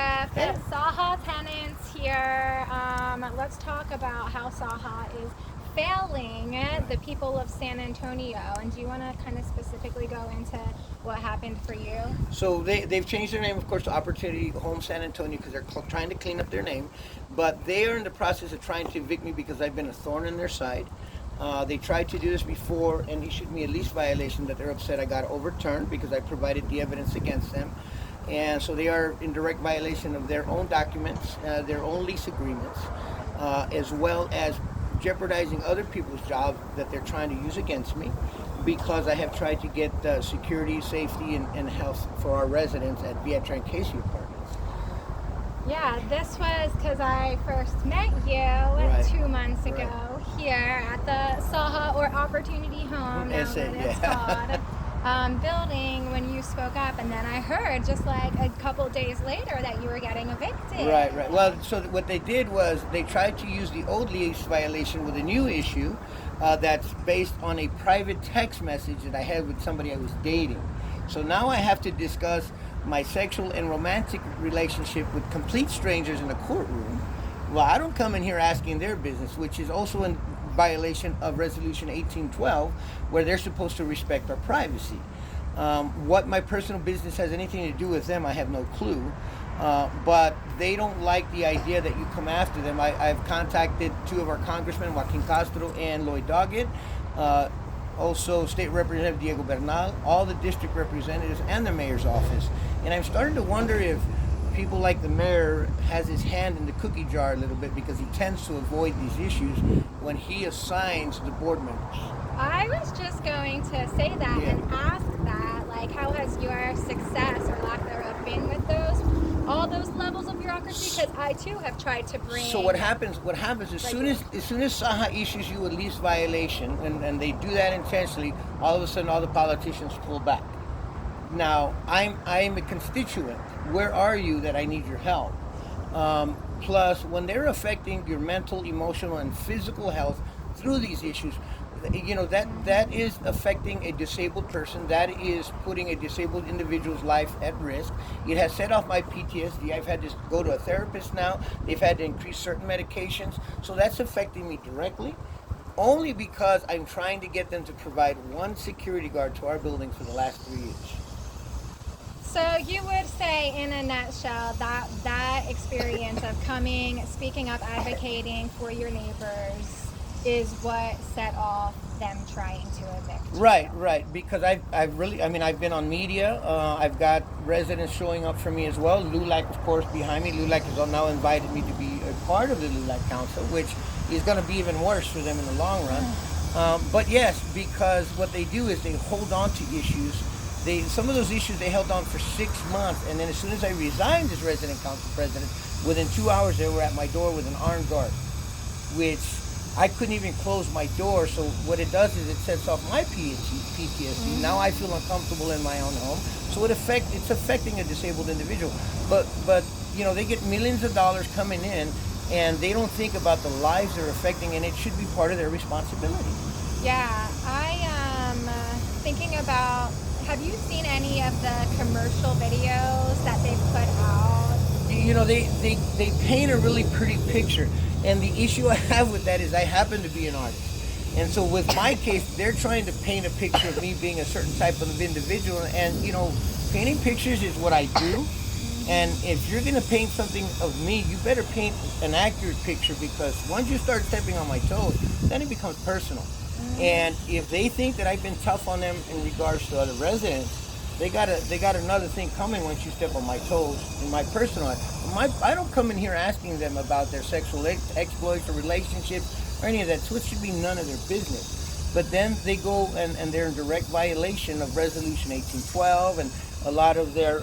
Jeff. Hey. Saha Tenants here. Let's talk about how Saha is failing the people of San Antonio. And do you want to kind of specifically go into what happened for you? So they've changed their name, of course, to Opportunity Home San Antonio because they're trying to clean up their name. But they are in the process of trying to evict me because I've been a thorn in their side. They tried to do this before and issued me a lease violation that they're upset I got overturned because I provided the evidence against them. And so they are in direct violation of their own documents, their own lease agreements, as well as jeopardizing other people's jobs that they're trying to use against me because I have tried to get security, safety, and health for our residents at Vietra and Casey Apartments. Yeah, this was because I first met you Right. 2 months ago here at the Saha or Opportunity Home, now That's it, that it's yeah. called, building when you spoke up. And then I heard just like a couple days later that you were getting evicted. Right. Well, so what they did was they tried to use the old lease violation with a new issue that's based on a private text message that I had with somebody I was dating. So now I have to discuss my sexual and romantic relationship with complete strangers in a courtroom. Well, I don't come in here asking their business, which is also in violation of Resolution 1812, where they're supposed to respect our privacy. What my personal business has anything to do with them, I have no clue. But they don't like the idea that you come after them. I've contacted two of our congressmen, Joaquin Castro and Lloyd Doggett, also State Representative Diego Bernal, all the district representatives, and the mayor's office. And I'm starting to wonder if people like the mayor has his hand in the cookie jar a little bit because he tends to avoid these issues when he assigns the board members. I was just going to say that and ask that, like, how has your success or lack thereof been with all those levels of bureaucracy? Because I too have tried to bring. So what happens? As soon as Saha issues you a lease violation, and they do that intentionally, all of a sudden all the politicians pull back. Now I'm a constituent. Where are you that I need your help? Plus, when they're affecting your mental, emotional, and physical health through these issues, that is affecting a disabled person. That is putting a disabled individual's life at risk. It has set off my PTSD. I've had to go to a therapist now. They've had to increase certain medications. So that's affecting me directly, only because I'm trying to get them to provide one security guard to our building for the last 3 years. So you would say, in a nutshell, that experience of coming, speaking up, advocating for your neighbors is what set off them trying to evict you. Right. Because I've been on media. I've got residents showing up for me as well. LULAC, of course, behind me. LULAC has now invited me to be a part of the LULAC Council, which is going to be even worse for them in the long run. But yes, because what they do is they hold on to issues. Some of those issues they held on for 6 months, and then as soon as I resigned as resident council president, within 2 hours they were at my door with an armed guard, which I couldn't even close my door. So what it does is it sets off my PTSD. Now I feel uncomfortable in my own home. So it's affecting a disabled individual. But they get millions of dollars coming in, and they don't think about the lives they're affecting, and it should be part of their responsibility. Yeah, I am thinking about. Have you seen any of the commercial videos that they've put out? They paint a really pretty picture. And the issue I have with that is I happen to be an artist. And so with my case, they're trying to paint a picture of me being a certain type of individual. And, painting pictures is what I do. And if you're going to paint something of me, you better paint an accurate picture, because once you start stepping on my toes, then it becomes personal. And if they think that I've been tough on them in regards to other residents, they got another thing coming once you step on my toes in my personal life. I don't come in here asking them about their sexual exploits or relationships or any of that, so it should be none of their business. But then they go and they're in direct violation of Resolution 1812 and a lot of their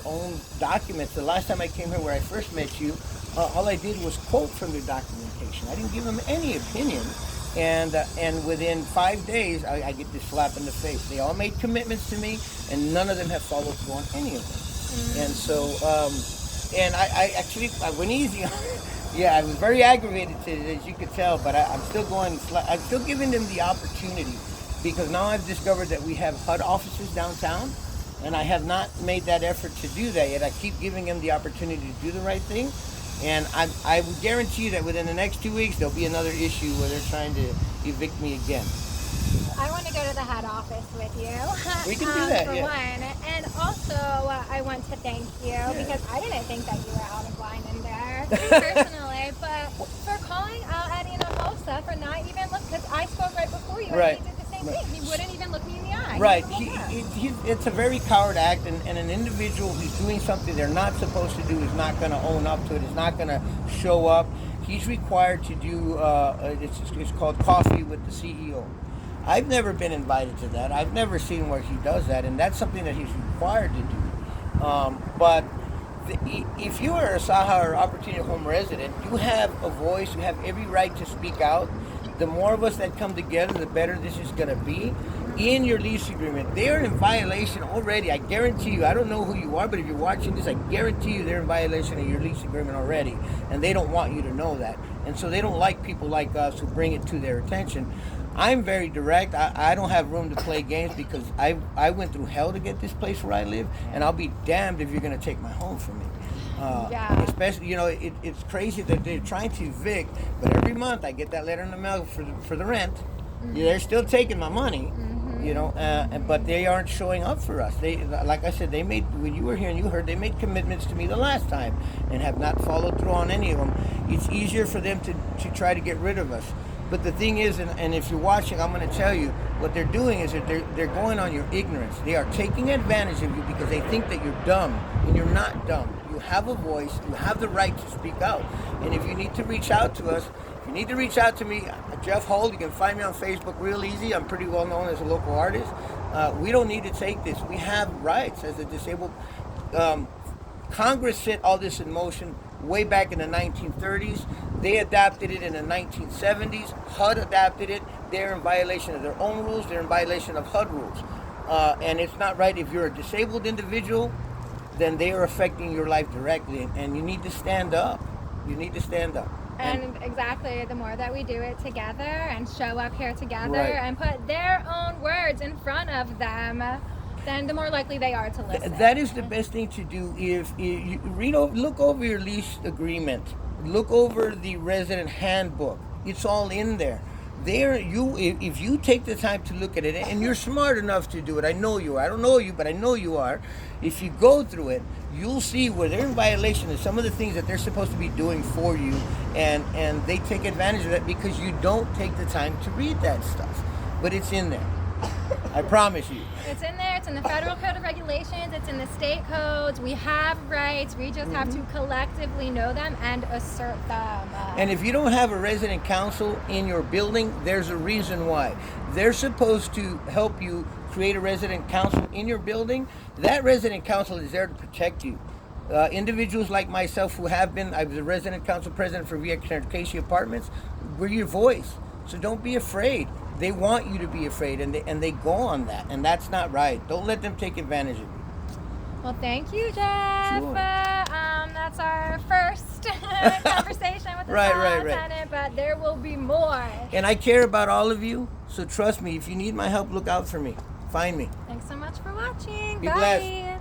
own documents. The last time I came here, where I first met you, all I did was quote from their documentation. I didn't give them any opinion. And within 5 days, I get this slap in the face. They all made commitments to me, and none of them have followed through on any of them. And so, I went easy on it. Yeah, I was very aggravated today, as you could tell, but I'm still giving them the opportunity, because now I've discovered that we have HUD offices downtown, And I have not made that effort to do that yet. I keep giving him the opportunity to do the right thing. And I would guarantee you that within the next 2 weeks, there'll be another issue where they're trying to evict me again. I want to go to the head office with you. We can do that, for yeah. one. And also, I want to thank you because I didn't think that you were out of line in there, personally. But for calling out Eddie and HOSA for not even looking, because I spoke right before you, Right. and he did the same thing. He wouldn't even look me in the eye. Right. The whole time. It's a very coward act, and an individual who's doing something they're not supposed to do is not going to own up to it, is not going to show up. He's required to do, it's called coffee with the CEO. I've never been invited to that. I've never seen where he does that, and that's something that he's required to do. But if you are a Saha or Opportunity Home resident, you have a voice, you have every right to speak out. The more of us that come together, the better this is going to be. In your lease agreement, they're in violation already. I guarantee you, I don't know who you are, but if you're watching this, I guarantee you they're in violation of your lease agreement already. And they don't want you to know that. And so they don't like people like us who bring it to their attention. I'm very direct. I don't have room to play games because I went through hell to get this place where I live, and I'll be damned if you're going to take my home from me. Especially, it's crazy that they're trying to evict, but every month I get that letter in the mail for the rent. Mm-hmm. They're still taking my money, but they aren't showing up for us. They, like I said, when you were here and you heard, they made commitments to me the last time and have not followed through on any of them. It's easier for them to try to get rid of us. But the thing is, and if you're watching, I'm going to tell you, what they're doing is that they're going on your ignorance. They are taking advantage of you because they think that you're dumb, and you're not dumb. You have a voice. You have the right to speak out. And if you need to reach out to us, if you need to reach out to me, Jeff Holt, you can find me on Facebook real easy. I'm pretty well known as a local artist. We don't need to take this. We have rights as a disabled. Congress set all this in motion way back in the 1930s. They adopted it in the 1970s. HUD adopted it. They're in violation of their own rules. They're in violation of HUD rules. And it's not right. If you're a disabled individual, then they are affecting your life directly. And you need to stand up. You need to stand up. And exactly, the more that we do it together and show up here together Right. and put their own words in front of them, then the more likely they are to listen. That is the best thing to do. If you look over your lease agreement, look over the resident handbook. It's all in there. If you take the time to look at it, and you're smart enough to do it, I know you are. I don't know you, but I know you are. If you go through it, you'll see where they're in violation of some of the things that they're supposed to be doing for you, and they take advantage of that because you don't take the time to read that stuff. But it's in there. I promise you. It's in there. It's in the Federal Code of Regulations. It's in the state codes. We have rights. We just have to collectively know them and assert them. And if you don't have a resident council in your building, there's a reason why. They're supposed to help you create a resident council in your building. That resident council is there to protect you. Individuals like myself who have been, I was a resident council president for Acacia Apartments, we're your voice. So don't be afraid. They want you to be afraid, and they go on that, and that's not right. Don't let them take advantage of you. Well, thank you, Jeff. Sure. That's our first conversation with the Right. tenant, but there will be more. And I care about all of you, so trust me. If you need my help, look out for me. Find me. Thanks so much for watching. Be Bye. blessed.